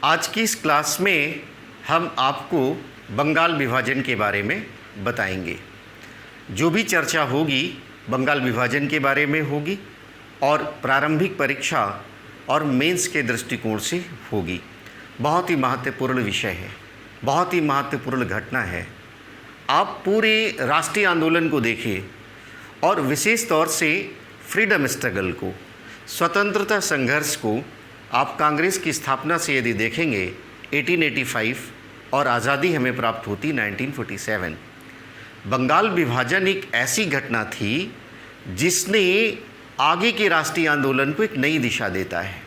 आज की इस क्लास में हम आपको बंगाल विभाजन के बारे में बताएंगे। जो भी चर्चा होगी बंगाल विभाजन के बारे में होगी और प्रारंभिक परीक्षा और मेंस के दृष्टिकोण से होगी। बहुत ही महत्वपूर्ण विषय है, बहुत ही महत्वपूर्ण घटना है। आप पूरे राष्ट्रीय आंदोलन को देखिए और विशेष तौर से फ्रीडम स्ट्रगल को, स्वतंत्रता संघर्ष को आप कांग्रेस की स्थापना से यदि देखेंगे 1885 और आज़ादी हमें प्राप्त होती 1947। बंगाल विभाजन एक ऐसी घटना थी जिसने आगे के राष्ट्रीय आंदोलन को एक नई दिशा देता है,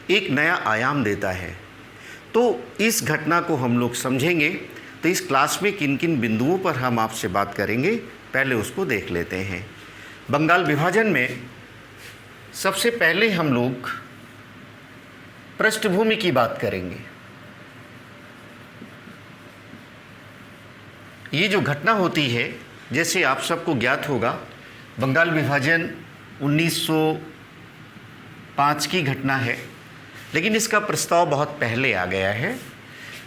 एक नया आयाम देता है। तो इस घटना को हम लोग समझेंगे तो इस क्लास में किन किन बिंदुओं पर हम आपसे बात करेंगे, पहले उसको देख लेते हैं। बंगाल विभाजन में सबसे पहले हम लोग पृष्ठभूमि की बात करेंगे। ये जो घटना होती है, जैसे आप सबको ज्ञात होगा, बंगाल विभाजन 1905 की घटना है, लेकिन इसका प्रस्ताव बहुत पहले आ गया है।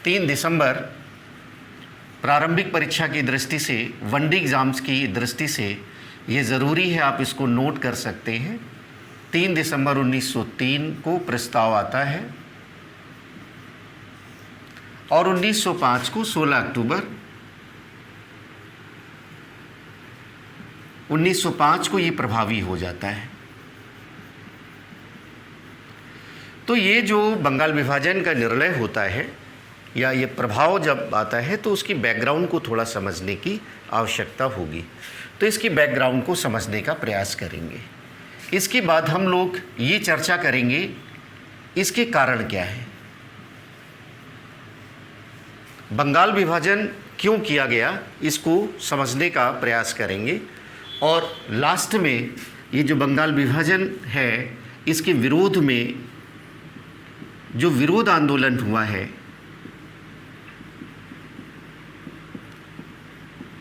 3 दिसंबर प्रारंभिक परीक्षा की दृष्टि से, वनडे एग्ज़ाम्स की दृष्टि से ये ज़रूरी है, आप इसको नोट कर सकते हैं। 3 दिसंबर 1903 को प्रस्ताव आता है और 1905 को 16 अक्टूबर 1905 को ये प्रभावी हो जाता है। तो ये जो बंगाल विभाजन का निर्णय होता है या ये प्रभाव जब आता है तो उसकी बैकग्राउंड को थोड़ा समझने की आवश्यकता होगी। तो इसकी बैकग्राउंड को समझने का प्रयास करेंगे। इसके बाद हम लोग ये चर्चा करेंगे इसके कारण क्या है, बंगाल विभाजन क्यों किया गया, इसको समझने का प्रयास करेंगे। और लास्ट में ये जो बंगाल विभाजन है इसके विरोध में जो विरोध आंदोलन हुआ है,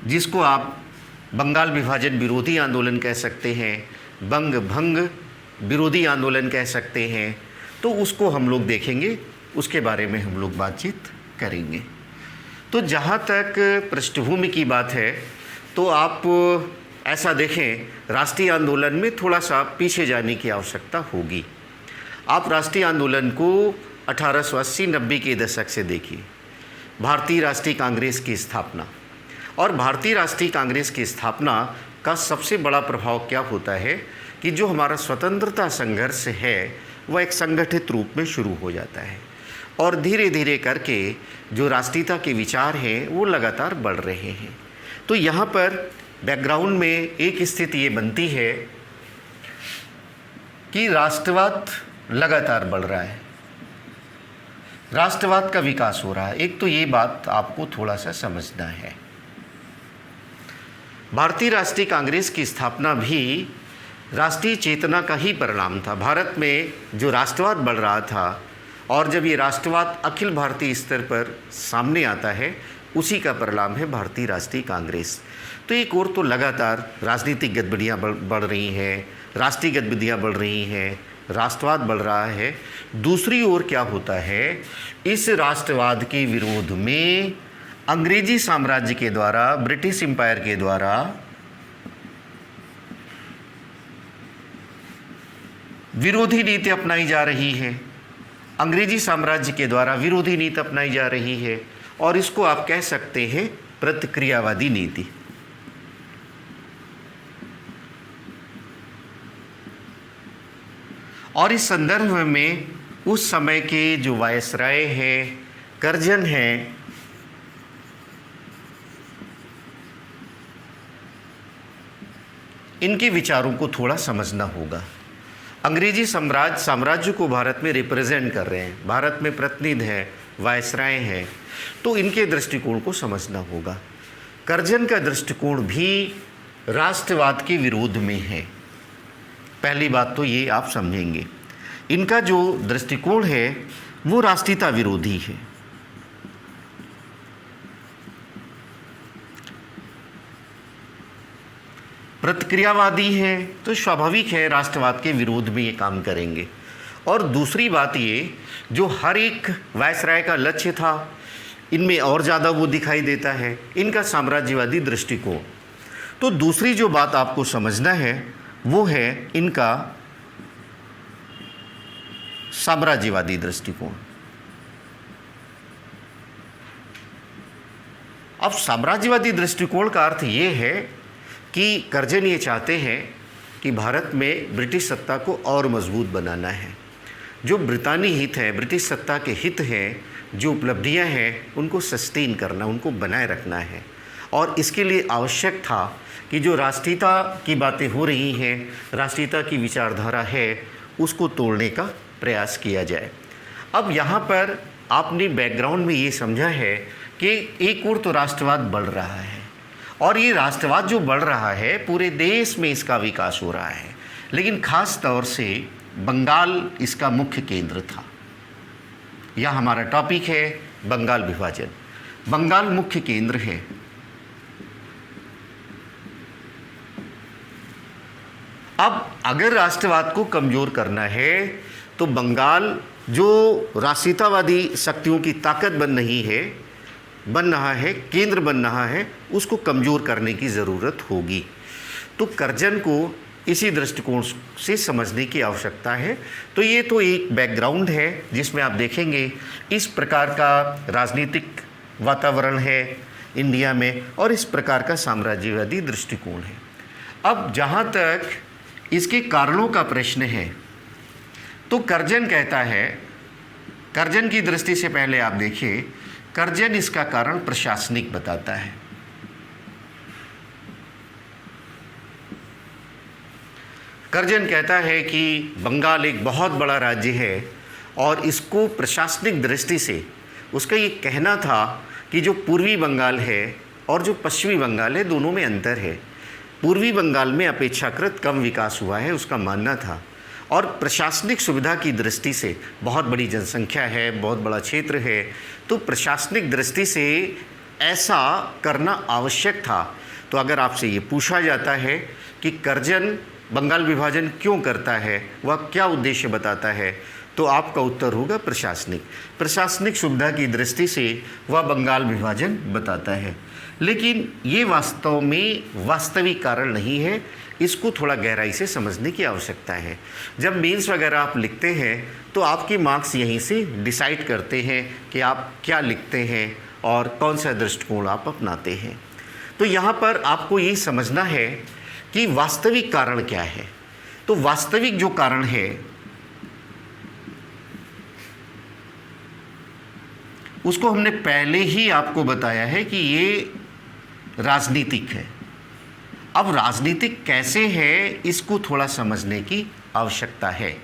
जिसको आप बंगाल विभाजन विरोधी आंदोलन कह सकते हैं, बंग भंग विरोधी आंदोलन कह सकते हैं, तो उसको हम लोग देखेंगे, उसके बारे में हम लोग बातचीत करेंगे। तो जहाँ तक पृष्ठभूमि की बात है तो आप ऐसा देखें, राष्ट्रीय आंदोलन में थोड़ा सा पीछे जाने की आवश्यकता होगी। आप राष्ट्रीय आंदोलन को 1880-90 के दशक से देखिए। भारतीय राष्ट्रीय कांग्रेस की स्थापना, और भारतीय राष्ट्रीय कांग्रेस की स्थापना का सबसे बड़ा प्रभाव क्या होता है कि जो हमारा स्वतंत्रता संघर्ष है वह एक संगठित रूप में शुरू हो जाता है और धीरे धीरे करके जो राष्ट्रीयता के विचार हैं वो लगातार बढ़ रहे हैं। तो यहाँ पर बैकग्राउंड में एक स्थिति ये बनती है कि राष्ट्रवाद लगातार बढ़ रहा है, राष्ट्रवाद का विकास हो रहा है। एक तो ये बात आपको थोड़ा सा समझना है। भारतीय राष्ट्रीय कांग्रेस की स्थापना भी राष्ट्रीय चेतना का ही परिणाम था। भारत में जो राष्ट्रवाद बढ़ रहा था और जब ये राष्ट्रवाद अखिल भारतीय स्तर पर सामने आता है, उसी का परिणाम है भारतीय राष्ट्रीय कांग्रेस। तो एक और तो लगातार राजनीतिक गतिविधियाँ बढ़ रही हैं, राष्ट्रीय गतिविधियाँ बढ़ रही हैं, राष्ट्रवाद बढ़ रहा है। दूसरी ओर क्या होता है, इस राष्ट्रवाद के विरोध में अंग्रेजी साम्राज्य के द्वारा, ब्रिटिश एम्पायर के द्वारा विरोधी नीति अपनाई जा रही है, अंग्रेजी साम्राज्य के द्वारा विरोधी नीति अपनाई जा रही है, और इसको आप कह सकते हैं प्रतिक्रियावादी नीति। और इस संदर्भ में उस समय के जो वायसराय हैं, कर्जन हैं, इनके विचारों को थोड़ा समझना होगा। अंग्रेजी साम्राज्य को भारत में रिप्रेजेंट कर रहे हैं, भारत में प्रतिनिधि हैं, वायसराय हैं, तो इनके दृष्टिकोण को समझना होगा। कर्जन का दृष्टिकोण भी राष्ट्रवाद के विरोध में है। पहली बात तो ये आप समझेंगे, इनका जो दृष्टिकोण है वो राष्ट्रीयता विरोधी है। प्रतिक्रियावादी हैं तो स्वाभाविक है राष्ट्रवाद के विरोध में ये काम करेंगे। और दूसरी बात ये, जो हर एक वायसराय का लक्ष्य था, इनमें और ज़्यादा वो दिखाई देता है, इनका साम्राज्यवादी दृष्टिकोण। तो दूसरी जो बात आपको समझना है वो है इनका साम्राज्यवादी दृष्टिकोण। अब साम्राज्यवादी दृष्टिकोण का अर्थ ये है कि कर्जन ये चाहते हैं कि भारत में ब्रिटिश सत्ता को और मजबूत बनाना है। जो ब्रितानी हित है, ब्रिटिश सत्ता के हित हैं, जो उपलब्धियां हैं, उनको सस्टेन करना, उनको बनाए रखना है। और इसके लिए आवश्यक था कि जो राष्ट्रीयता की बातें हो रही हैं, राष्ट्रीयता की विचारधारा है, उसको तोड़ने का प्रयास किया जाए। अब यहाँ पर आपने बैकग्राउंड में ये समझा है कि एक ओर तो राष्ट्रवाद बढ़ रहा है, और ये राष्ट्रवाद जो बढ़ रहा है पूरे देश में इसका विकास हो रहा है, लेकिन ख़ास तौर से बंगाल इसका मुख्य केंद्र था। यह हमारा टॉपिक है, बंगाल विभाजन। बंगाल मुख्य केंद्र है। अब अगर राष्ट्रवाद को कमज़ोर करना है तो बंगाल जो राष्ट्रीयतावादी शक्तियों की ताकत बन रहा है, केंद्र बन रहा है, उसको कमज़ोर करने की ज़रूरत होगी। तो कर्जन को इसी दृष्टिकोण से समझने की आवश्यकता है। तो ये तो एक बैकग्राउंड है जिसमें आप देखेंगे इस प्रकार का राजनीतिक वातावरण है इंडिया में, और इस प्रकार का साम्राज्यवादी दृष्टिकोण है। अब जहाँ तक इसके कारणों का प्रश्न है, तो कर्जन कहता है, कर्जन की दृष्टि से पहले आप देखिए, कर्जन इसका कारण प्रशासनिक बताता है। कर्जन कहता है कि बंगाल एक बहुत बड़ा राज्य है और इसको प्रशासनिक दृष्टि से, उसका ये कहना था कि जो पूर्वी बंगाल है और जो पश्चिमी बंगाल है, दोनों में अंतर है। पूर्वी बंगाल में अपेक्षाकृत कम विकास हुआ है, उसका मानना था, और प्रशासनिक सुविधा की दृष्टि से बहुत बड़ी जनसंख्या है, बहुत बड़ा क्षेत्र है, तो प्रशासनिक दृष्टि से ऐसा करना आवश्यक था। तो अगर आपसे ये पूछा जाता है कि कर्जन बंगाल विभाजन क्यों करता है, वह क्या उद्देश्य बताता है, तो आपका उत्तर होगा प्रशासनिक सुविधा की दृष्टि से वह बंगाल विभाजन बताता है। लेकिन ये वास्तव में वास्तविक कारण नहीं है, इसको थोड़ा गहराई से समझने की आवश्यकता है। जब मेंस वगैरह आप लिखते हैं तो आपके मार्क्स यहीं से डिसाइड करते हैं कि आप क्या लिखते हैं और कौन सा दृष्टिकोण आप अपनाते हैं। तो यहाँ पर आपको ये समझना है कि वास्तविक कारण क्या है। तो वास्तविक जो कारण है उसको हमने पहले ही आपको बताया है कि ये राजनीतिक है। अब राजनीतिक कैसे है, इसको थोड़ा समझने की आवश्यकता है।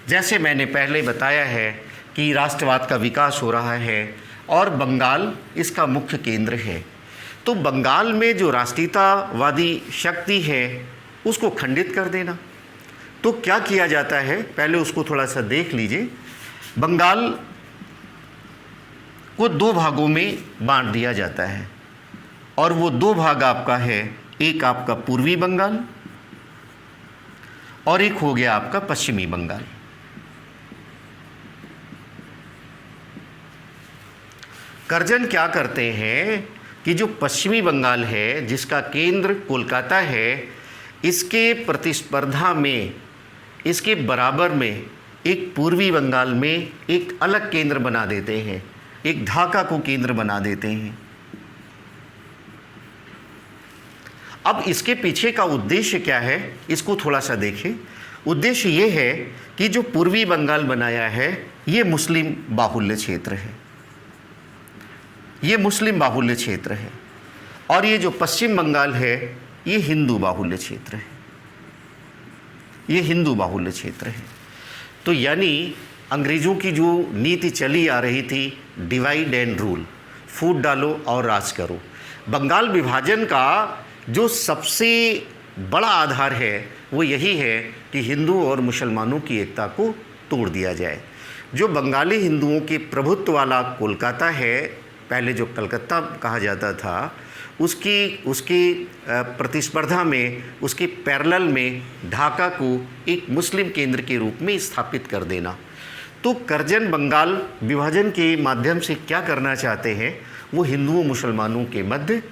जैसे मैंने पहले बताया है कि राष्ट्रवाद का विकास हो रहा है और बंगाल इसका मुख्य केंद्र है। तो बंगाल में जो राष्ट्रीयतावादी शक्ति है उसको खंडित कर देना। तो क्या किया जाता है, पहले उसको थोड़ा सा देख लीजिए। बंगाल को दो भागों में बांट दिया जाता है, और वो दो भाग आपका है, एक आपका पूर्वी बंगाल और एक हो गया आपका पश्चिमी बंगाल। कर्जन क्या करते हैं कि जो पश्चिमी बंगाल है, जिसका केंद्र कोलकाता है, इसके प्रतिस्पर्धा में, इसके बराबर में एक पूर्वी बंगाल में एक अलग केंद्र बना देते हैं, एक ढाका को केंद्र बना देते हैं। अब इसके पीछे का उद्देश्य क्या है, इसको थोड़ा सा देखें। उद्देश्य ये है कि जो पूर्वी बंगाल बनाया है ये मुस्लिम बाहुल्य क्षेत्र है, ये मुस्लिम बाहुल्य क्षेत्र है, और ये जो पश्चिम बंगाल है ये हिंदू बाहुल्य क्षेत्र है, ये हिंदू बाहुल्य क्षेत्र है। तो यानी अंग्रेज़ों की जो नीति चली आ रही थी, डिवाइड एंड रूल, फूट डालो और राज करो, बंगाल विभाजन का जो सबसे बड़ा आधार है वो यही है कि हिंदू और मुसलमानों की एकता को तोड़ दिया जाए। जो बंगाली हिंदुओं के प्रभुत्व वाला कोलकाता है, पहले जो कलकत्ता कहा जाता था, उसकी उसकी प्रतिस्पर्धा में, उसके पैरेलल में ढाका को एक मुस्लिम केंद्र के रूप में स्थापित कर देना। तो करजन बंगाल विभाजन के माध्यम से क्या करना चाहते हैं, वो हिंदुओं मुसलमानों के मध्य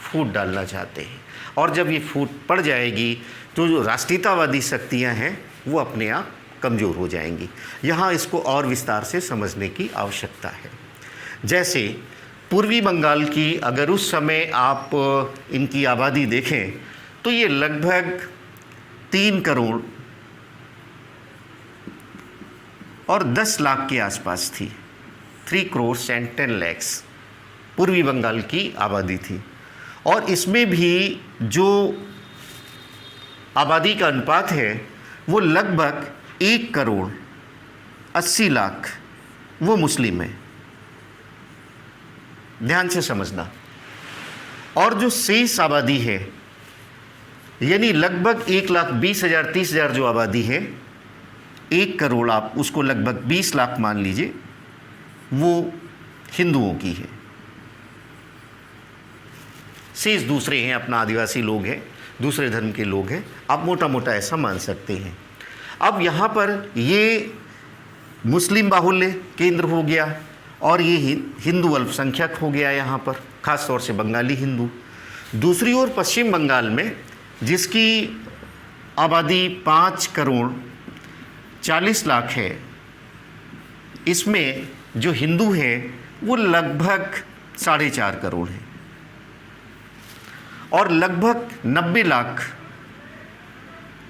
फूट डालना चाहते हैं। और जब ये फूट पड़ जाएगी तो जो राष्ट्रीयतावादी शक्तियाँ हैं वो अपने आप कमज़ोर हो जाएंगी। यहाँ इसको और विस्तार से समझने की आवश्यकता है। जैसे पूर्वी बंगाल की अगर उस समय आप इनकी आबादी देखें तो ये लगभग 3 करोड़ और 10 लाख के आसपास थी। 3 करोड़ and 10 lakhs पूर्वी बंगाल की आबादी थी। और इसमें भी जो आबादी का अनुपात है वो लगभग 1 करोड़ 80 लाख वो मुस्लिम है। ध्यान से समझना। और जो शेष आबादी है यानी लगभग 1,20,000 30,000 जो आबादी है, 1 करोड़ आप उसको लगभग 20 लाख मान लीजिए, वो हिंदुओं की है। शेष दूसरे हैं, अपना आदिवासी लोग हैं, दूसरे धर्म के लोग हैं। आप मोटा मोटा ऐसा मान सकते हैं। अब यहाँ पर ये मुस्लिम बाहुल्य केंद्र हो गया और ये हिंदू अल्पसंख्यक हो गया यहाँ पर, ख़ास तौर से बंगाली हिंदू। दूसरी ओर पश्चिम बंगाल में जिसकी आबादी 5 करोड़ 40 लाख है, इसमें जो हिंदू हैं वो लगभग 4.5 करोड़ हैं और लगभग 90 लाख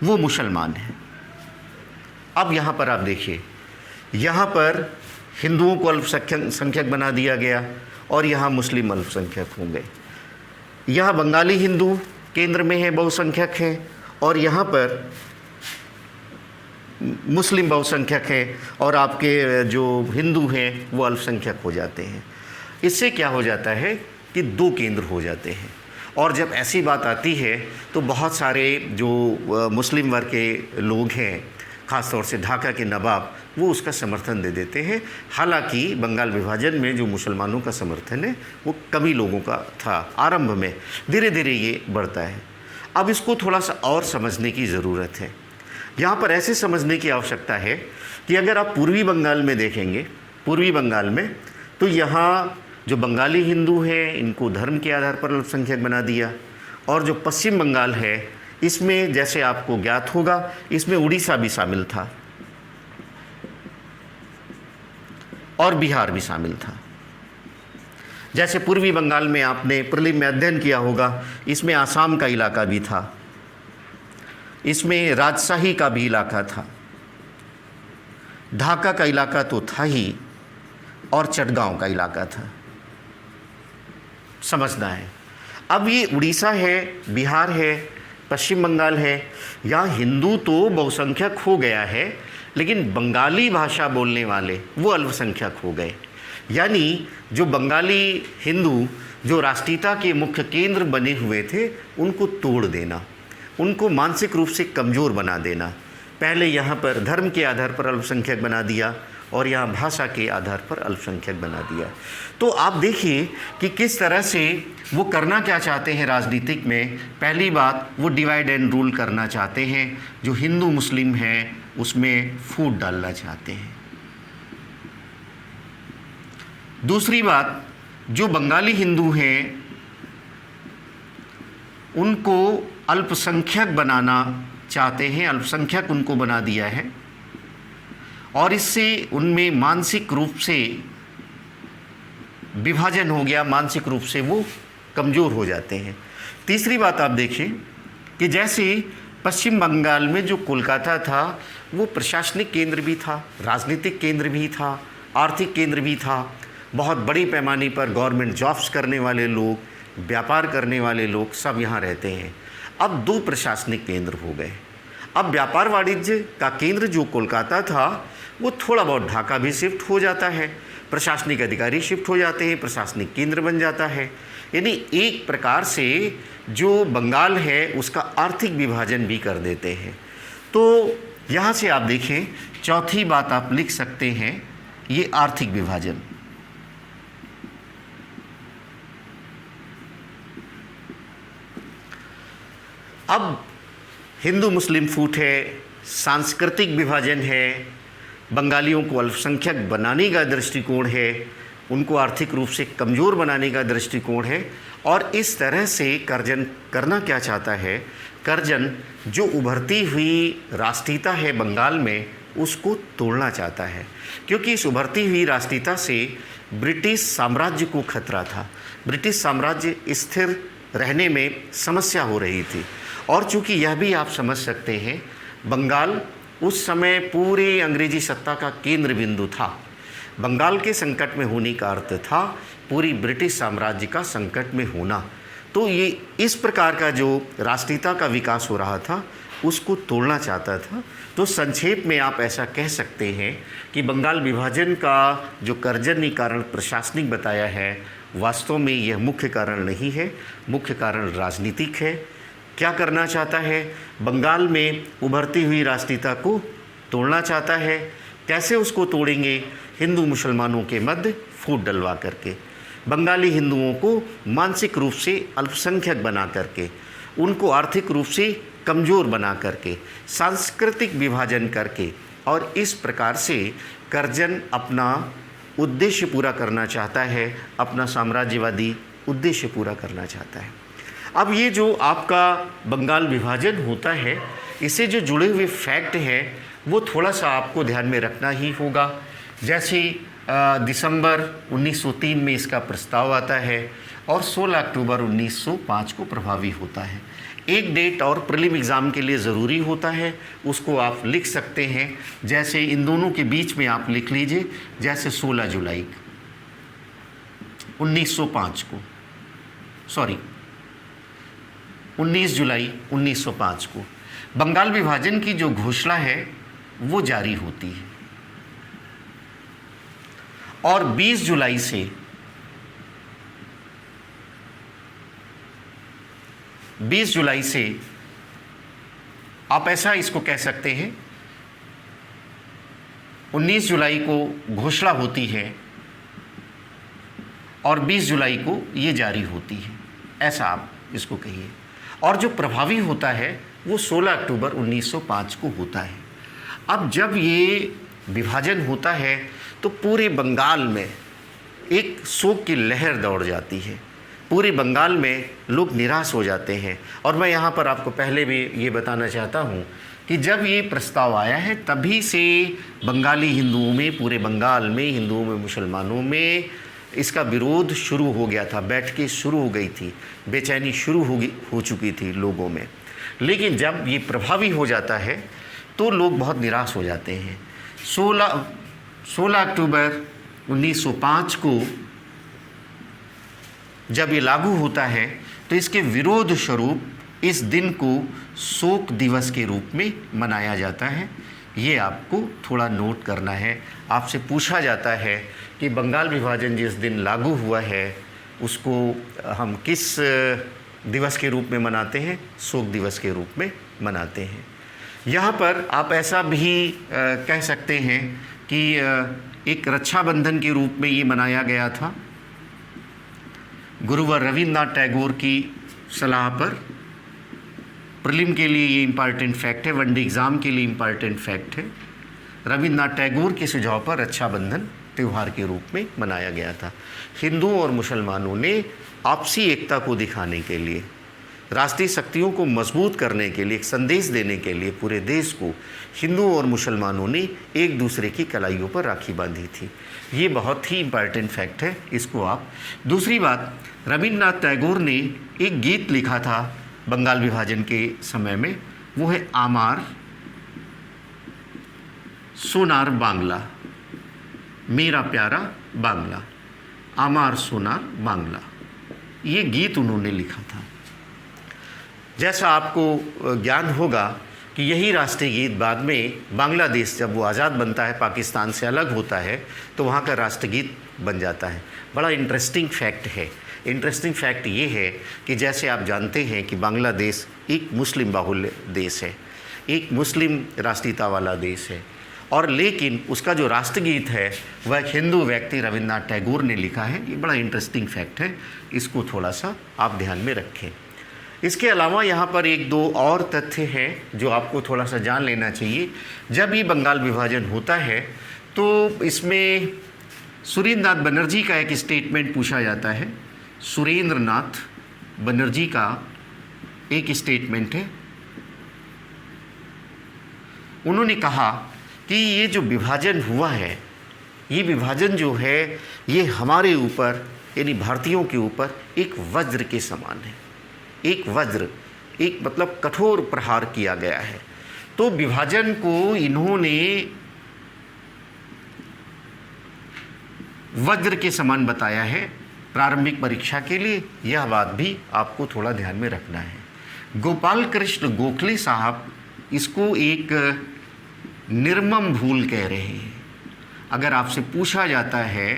वो मुसलमान हैं। अब यहाँ पर आप देखिए, यहाँ पर हिंदुओं को अल्पसंख्यक बना दिया गया और यहाँ मुस्लिम अल्पसंख्यक हो गए। यहाँ बंगाली हिंदू केंद्र में है, बहुसंख्यक है, और यहाँ पर मुस्लिम बहुसंख्यक है और आपके जो हिंदू हैं वो अल्पसंख्यक हो जाते हैं। इससे क्या हो जाता है कि 2 केंद्र हो जाते हैं। और जब ऐसी बात आती है तो बहुत सारे जो मुस्लिम वर्ग के लोग हैं, ख़ास तौर से ढाका के नवाब, वो उसका समर्थन दे देते हैं। हालांकि बंगाल विभाजन में जो मुसलमानों का समर्थन है वो कम ही लोगों का था आरंभ में, धीरे धीरे ये बढ़ता है। अब इसको थोड़ा सा और समझने की ज़रूरत है। यहाँ पर ऐसे समझने की आवश्यकता है कि अगर आप पूर्वी बंगाल में देखेंगे, पूर्वी बंगाल में, तो यहाँ जो बंगाली हिंदू हैं इनको धर्म के आधार पर अल्पसंख्यक बना दिया। और जो पश्चिम बंगाल है इसमें, जैसे आपको ज्ञात होगा, इसमें उड़ीसा भी शामिल था और बिहार भी शामिल था। जैसे पूर्वी बंगाल में आपने प्रीलिम में अध्ययन किया होगा, इसमें आसाम का इलाका भी था, इसमें राजशाही का भी इलाका था, ढाका का इलाका तो था ही, और चटगांव का इलाका था। समझना है। अब ये उड़ीसा है, बिहार है, पश्चिम बंगाल है, यहाँ हिंदू तो बहुसंख्यक हो गया है, लेकिन बंगाली भाषा बोलने वाले वो अल्पसंख्यक हो गए। यानी जो बंगाली हिंदू जो राष्ट्रीयता के मुख्य केंद्र बने हुए थे, उनको तोड़ देना, उनको मानसिक रूप से कमज़ोर बना देना। पहले यहाँ पर धर्म के आधार पर अल्पसंख्यक बना दिया और यहाँ भाषा के आधार पर अल्पसंख्यक बना दिया। तो आप देखिए कि किस तरह से वो करना क्या चाहते हैं राजनीतिक में। पहली बात, वो डिवाइड एंड रूल करना चाहते हैं, जो हिंदू मुस्लिम हैं उसमें फूट डालना चाहते हैं। दूसरी बात, जो बंगाली हिंदू हैं उनको अल्पसंख्यक बनाना चाहते हैं, अल्पसंख्यक उनको बना दिया है और इससे उनमें मानसिक रूप से विभाजन हो गया, मानसिक रूप से वो कमज़ोर हो जाते हैं। तीसरी बात आप देखें कि जैसे पश्चिम बंगाल में जो कोलकाता था वो प्रशासनिक केंद्र भी था, राजनीतिक केंद्र भी था, आर्थिक केंद्र भी था। बहुत बड़ी पैमाने पर गवर्नमेंट जॉब्स करने वाले लोग, व्यापार करने वाले लोग सब यहाँ रहते हैं। अब 2 प्रशासनिक केंद्र हो गए। अब व्यापार वाणिज्य का केंद्र जो कोलकाता था वो थोड़ा बहुत ढाका भी शिफ्ट हो जाता है, प्रशासनिक अधिकारी शिफ्ट हो जाते हैं, प्रशासनिक केंद्र बन जाता है। यानी एक प्रकार से जो बंगाल है उसका आर्थिक विभाजन भी कर देते हैं। तो यहाँ से आप देखें, चौथी बात आप लिख सकते हैं, ये आर्थिक विभाजन। अब हिंदू मुस्लिम फूट है, सांस्कृतिक विभाजन है, बंगालियों को अल्पसंख्यक बनाने का दृष्टिकोण है, उनको आर्थिक रूप से कमज़ोर बनाने का दृष्टिकोण है। और इस तरह से कर्जन करना क्या चाहता है, कर्जन जो उभरती हुई राष्ट्रीयता है बंगाल में उसको तोड़ना चाहता है, क्योंकि इस उभरती हुई राष्ट्रीयता से ब्रिटिश साम्राज्य को खतरा था। ब्रिटिश साम्राज्य स्थिर रहने में समस्या हो रही थी। और चूँकि यह भी आप समझ सकते हैं, बंगाल उस समय पूरे अंग्रेजी सत्ता का केंद्र बिंदु था। बंगाल के संकट में होने का अर्थ था पूरी ब्रिटिश साम्राज्य का संकट में होना। तो ये इस प्रकार का जो राष्ट्रीयता का विकास हो रहा था उसको तोड़ना चाहता था। तो संक्षेप में आप ऐसा कह सकते हैं कि बंगाल विभाजन का जो कर्जन ने कारण प्रशासनिक बताया है, वास्तव में यह मुख्य कारण नहीं है, मुख्य कारण राजनीतिक है। क्या करना चाहता है, बंगाल में उभरती हुई राष्ट्रीयता को तोड़ना चाहता है। कैसे उसको तोड़ेंगे, हिंदू मुसलमानों के मध्य फूट डलवा करके, बंगाली हिंदुओं को मानसिक रूप से अल्पसंख्यक बना करके, उनको आर्थिक रूप से कमज़ोर बना करके, सांस्कृतिक विभाजन करके। और इस प्रकार से कर्जन अपना उद्देश्य पूरा करना चाहता है, अपना साम्राज्यवादी उद्देश्य पूरा करना चाहता है। अब ये जो आपका बंगाल विभाजन होता है, इससे जो जुड़े हुए फैक्ट हैं वो थोड़ा सा आपको ध्यान में रखना ही होगा। जैसे दिसंबर 1903 में इसका प्रस्ताव आता है और 16 अक्टूबर 1905 को प्रभावी होता है। एक डेट और प्रीलिम एग्ज़ाम के लिए ज़रूरी होता है, उसको आप लिख सकते हैं। जैसे इन दोनों के बीच में आप लिख लीजिए, जैसे 16 जुलाई 1905 को, 19 जुलाई 1905 को बंगाल विभाजन की जो घोषणा है वो जारी होती है। और 20 जुलाई से 20 जुलाई से आप ऐसा इसको कह सकते हैं, 19 जुलाई को घोषणा होती है और 20 जुलाई को ये जारी होती है, ऐसा आप इसको कहिए। और जो प्रभावी होता है वो 16 अक्टूबर 1905 को होता है। अब जब ये विभाजन होता है तो पूरे बंगाल में एक शोक की लहर दौड़ जाती है, पूरे बंगाल में लोग निराश हो जाते हैं। और मैं यहाँ पर आपको पहले भी ये बताना चाहता हूँ कि जब ये प्रस्ताव आया है तभी से बंगाली हिंदुओं में, पूरे बंगाल में हिंदुओं में, मुसलमानों में इसका विरोध शुरू हो गया था, बैठकें शुरू हो गई थी, बेचैनी शुरू हो चुकी थी लोगों में। लेकिन जब ये प्रभावी हो जाता है तो लोग बहुत निराश हो जाते हैं। 16 अक्टूबर 1905 को जब ये लागू होता है तो इसके विरोध स्वरूप इस दिन को शोक दिवस के रूप में मनाया जाता है। ये आपको थोड़ा नोट करना है। आपसे पूछा जाता है कि बंगाल विभाजन जिस दिन लागू हुआ है उसको हम किस दिवस के रूप में मनाते हैं, शोक दिवस के रूप में मनाते हैं। यहाँ पर आप ऐसा भी कह सकते हैं कि एक रक्षाबंधन के रूप में ये मनाया गया था। गुरुवर रविन्द्रनाथ टैगोर की सलाह पर, प्रीलिम के लिए ये इम्पॉर्टेंट फैक्ट है, वनडे एग्ज़ाम के लिए इम्पॉर्टेंट फैक्ट है। रविन्द्रनाथ टैगोर के सुझाव पर रक्षाबंधन त्यौहार के रूप में मनाया गया था। हिंदुओं और मुसलमानों ने आपसी एकता को दिखाने के लिए, राष्ट्रीय शक्तियों को मजबूत करने के लिए, एक संदेश देने के लिए पूरे देश को हिंदुओं और मुसलमानों ने एक दूसरे की कलाइयों पर राखी बांधी थी। ये बहुत ही इम्पॉर्टेंट फैक्ट है, इसको आप। दूसरी बात, रविन्द्रनाथ टैगोर ने एक गीत लिखा था बंगाल विभाजन के समय में, वो है आमार सोनार बांग्ला, मेरा प्यारा बांग्ला, आमार सोनार बांग्ला, ये गीत उन्होंने लिखा था। जैसा आपको ज्ञान होगा कि यही राष्ट्रीय गीत बाद में बांग्लादेश जब वो आज़ाद बनता है, पाकिस्तान से अलग होता है, तो वहाँ का राष्ट्रगीत बन जाता है। बड़ा इंटरेस्टिंग फैक्ट है। इंटरेस्टिंग फैक्ट ये है कि जैसे आप जानते हैं कि बांग्लादेश एक मुस्लिम बाहुल्य देश है, एक मुस्लिम राष्ट्रीयता वाला देश है, और लेकिन उसका जो राष्ट्रगीत है वह एक हिंदू व्यक्ति रविन्द्रनाथ टैगोर ने लिखा है। ये बड़ा इंटरेस्टिंग फैक्ट है, इसको थोड़ा सा आप ध्यान में रखें। इसके अलावा यहाँ पर एक दो और तथ्य हैं जो आपको थोड़ा सा जान लेना चाहिए। जब ये बंगाल विभाजन होता है तो इसमें सुरेंद्र नाथ बनर्जी का एक स्टेटमेंट पूछा जाता है। सुरेंद्र नाथ बनर्जी का एक स्टेटमेंट है। उन्होंने कहा कि ये जो विभाजन हुआ है, ये विभाजन जो है ये हमारे ऊपर यानी भारतीयों के ऊपर एक वज्र के समान है। एक वज्र, एक मतलब कठोर प्रहार किया गया है। तो विभाजन को इन्होंने वज्र के समान बताया है प्रारंभिक परीक्षा के लिए। यह बात भी आपको थोड़ा ध्यान में रखना है। गोपाल कृष्ण गोखले साहब इसको एक निर्मम भूल कह रहे हैं। अगर आपसे पूछा जाता है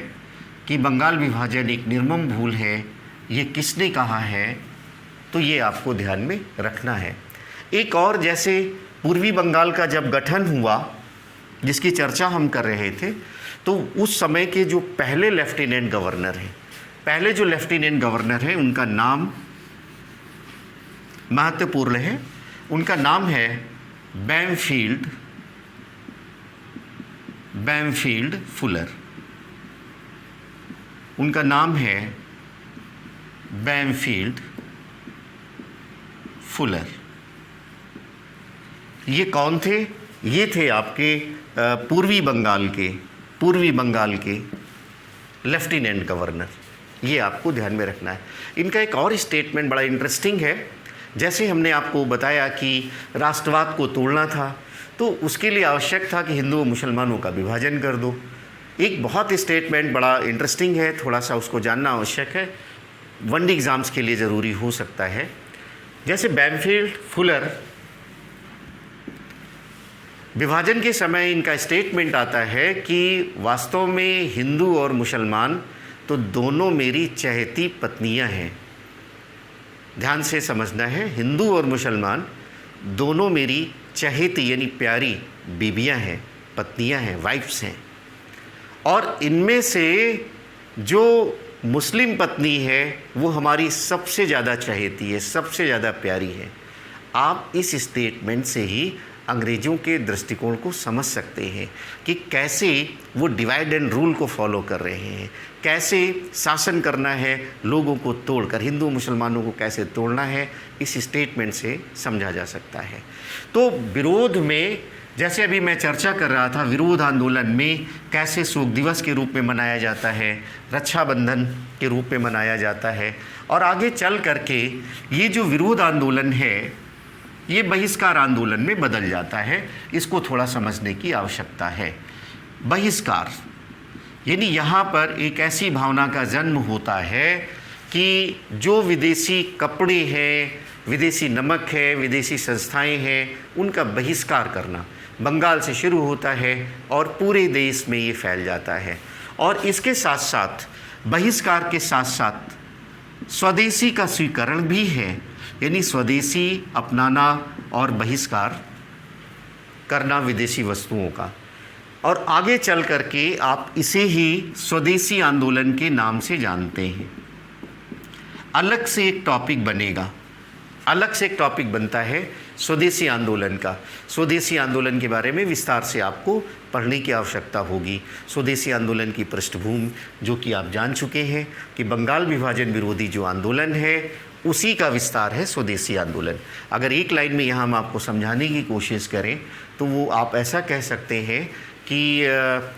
कि बंगाल विभाजन एक निर्मम भूल है, ये किसने कहा है, तो ये आपको ध्यान में रखना है। एक और, जैसे पूर्वी बंगाल का जब गठन हुआ जिसकी चर्चा हम कर रहे थे, तो उस समय के जो पहले लेफ्टिनेंट गवर्नर हैं, पहले जो लेफ्टिनेंट गवर्नर हैं उनका नाम महत्वपूर्ण है। उनका नाम है बैमफील्ड फुलर। उनका नाम है बैमफील्ड फुलर। ये कौन थे? ये थे आपके पूर्वी बंगाल के लेफ्टिनेंट गवर्नर। ये आपको ध्यान में रखना है। इनका एक और स्टेटमेंट बड़ा इंटरेस्टिंग है। जैसे हमने आपको बताया कि राष्ट्रवाद को तोड़ना था, तो उसके लिए आवश्यक था कि हिंदू और मुसलमानों का विभाजन कर दो। एक बहुत स्टेटमेंट बड़ा इंटरेस्टिंग है, थोड़ा सा उसको जानना आवश्यक है, वनडे एग्ज़ाम्स के लिए ज़रूरी हो सकता है। जैसे बैमफील्ड फुलर, विभाजन के समय इनका स्टेटमेंट आता है कि वास्तव में हिंदू और मुसलमान तो दोनों मेरी चहेती पत्नियां हैं। ध्यान से समझना है, हिंदू और मुसलमान दोनों मेरी चहेती यानी प्यारी बीबियां हैं, पत्नियां हैं, वाइफ्स हैं। और इनमें से जो मुस्लिम पत्नी है वो हमारी सबसे ज़्यादा चहेती है, सबसे ज़्यादा प्यारी है। आप इस स्टेटमेंट से ही अंग्रेज़ों के दृष्टिकोण को समझ सकते हैं कि कैसे वो डिवाइड एंड रूल को फॉलो कर रहे हैं, कैसे शासन करना है लोगों को तोड़कर, हिंदू मुसलमानों को कैसे तोड़ना है, इस स्टेटमेंट से समझा जा सकता है। तो विरोध में, जैसे अभी मैं चर्चा कर रहा था, विरोध आंदोलन में कैसे शोक दिवस के रूप में मनाया जाता है, रक्षाबंधन के रूप में मनाया जाता है, और आगे चल करके ये जो विरोध आंदोलन है ये बहिष्कार आंदोलन में बदल जाता है। इसको थोड़ा समझने की आवश्यकता है। बहिष्कार यानी यहाँ पर एक ऐसी भावना का जन्म होता है कि जो विदेशी कपड़े हैं, विदेशी नमक है, विदेशी संस्थाएं हैं, उनका बहिष्कार करना बंगाल से शुरू होता है और पूरे देश में ये फैल जाता है। और इसके साथ साथ, बहिष्कार के साथ साथ स्वदेशी का स्वीकरण भी है, यानी स्वदेशी अपनाना और बहिष्कार करना विदेशी वस्तुओं का। और आगे चल करके आप इसे ही स्वदेशी आंदोलन के नाम से जानते हैं। अलग से एक टॉपिक बनेगा, अलग से एक टॉपिक बनता है स्वदेशी आंदोलन का। स्वदेशी आंदोलन के बारे में विस्तार से आपको पढ़ने की आवश्यकता होगी। स्वदेशी आंदोलन की पृष्ठभूमि जो कि आप जान चुके हैं कि बंगाल विभाजन विरोधी जो आंदोलन है उसी का विस्तार है स्वदेशी आंदोलन। अगर एक लाइन में यहाँ हम आपको समझाने की कोशिश करें तो वो आप ऐसा कह सकते हैं कि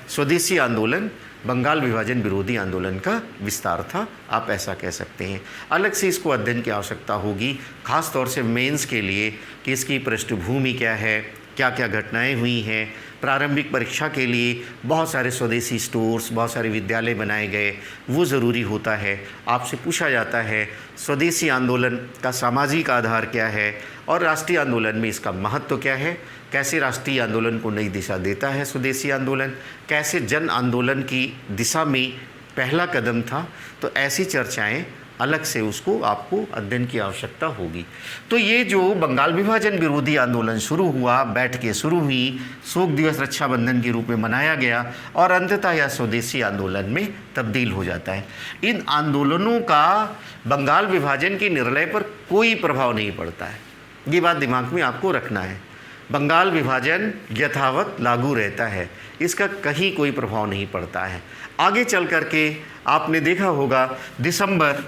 स्वदेशी आंदोलन बंगाल विभाजन विरोधी आंदोलन का विस्तार था, आप ऐसा कह सकते हैं। अलग से इसको अध्ययन की आवश्यकता होगी, ख़ास तौर से मेंस के लिए, कि इसकी पृष्ठभूमि क्या है, क्या क्या घटनाएं हुई हैं। प्रारंभिक परीक्षा के लिए बहुत सारे स्वदेशी स्टोर्स, बहुत सारे विद्यालय बनाए गए, वो ज़रूरी होता है। आपसे पूछा जाता है स्वदेशी आंदोलन का सामाजिक आधार क्या है और राष्ट्रीय आंदोलन में इसका महत्व क्या है, कैसे राष्ट्रीय आंदोलन को नई दिशा देता है स्वदेशी आंदोलन, कैसे जन आंदोलन की दिशा में पहला कदम था। तो ऐसी चर्चाएं अलग से उसको आपको अध्ययन की आवश्यकता होगी। तो ये जो बंगाल विभाजन विरोधी आंदोलन शुरू हुआ, बैठ के शुरू हुई, शोक दिवस रक्षाबंधन के रूप में मनाया गया और अंततः यह स्वदेशी आंदोलन में तब्दील हो जाता है। इन आंदोलनों का बंगाल विभाजन के निर्णय पर कोई प्रभाव नहीं पड़ता है, ये बात दिमाग में आपको रखना है। बंगाल विभाजन यथावत लागू रहता है, इसका कहीं कोई प्रभाव नहीं पड़ता है। आगे चल कर के आपने देखा होगा दिसंबर,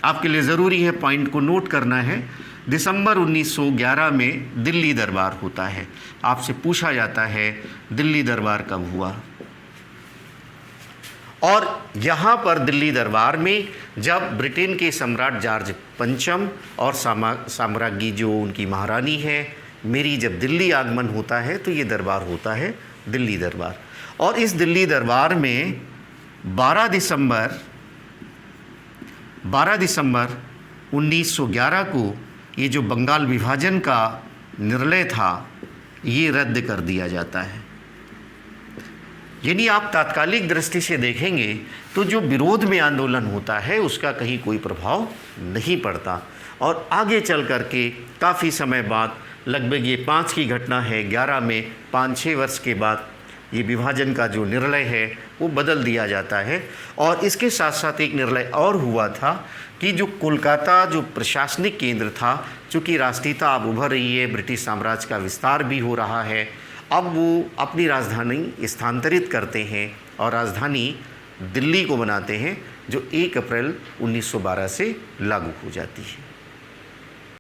आपके लिए ज़रूरी है पॉइंट को नोट करना है, दिसंबर 1911 में दिल्ली दरबार होता है। आपसे पूछा जाता है दिल्ली दरबार कब हुआ, और यहाँ पर दिल्ली दरबार में जब ब्रिटेन के सम्राट जॉर्ज पंचम और साम्राज्ञी जो उनकी महारानी है मेरी जब दिल्ली आगमन होता है तो ये दरबार होता है दिल्ली दरबार। और इस दिल्ली दरबार में 12 दिसंबर 1911 को ये जो बंगाल विभाजन का निर्णय था ये रद्द कर दिया जाता है। यानी आप तात्कालिक दृष्टि से देखेंगे तो जो विरोध में आंदोलन होता है उसका कहीं कोई प्रभाव नहीं पड़ता। और आगे चल कर के काफ़ी समय बाद, लगभग ये 5 की घटना है, 11 में 5-6 वर्ष के बाद ये विभाजन का जो निर्णय है वो बदल दिया जाता है। और इसके साथ साथ एक निर्णय और हुआ था कि जो कोलकाता जो प्रशासनिक केंद्र था, चूँकि राष्ट्रीयता अब उभर रही है, ब्रिटिश साम्राज्य का विस्तार भी हो रहा है, अब वो अपनी राजधानी स्थानांतरित करते हैं और राजधानी दिल्ली को बनाते हैं, जो 1 अप्रैल 1912 से लागू हो जाती है।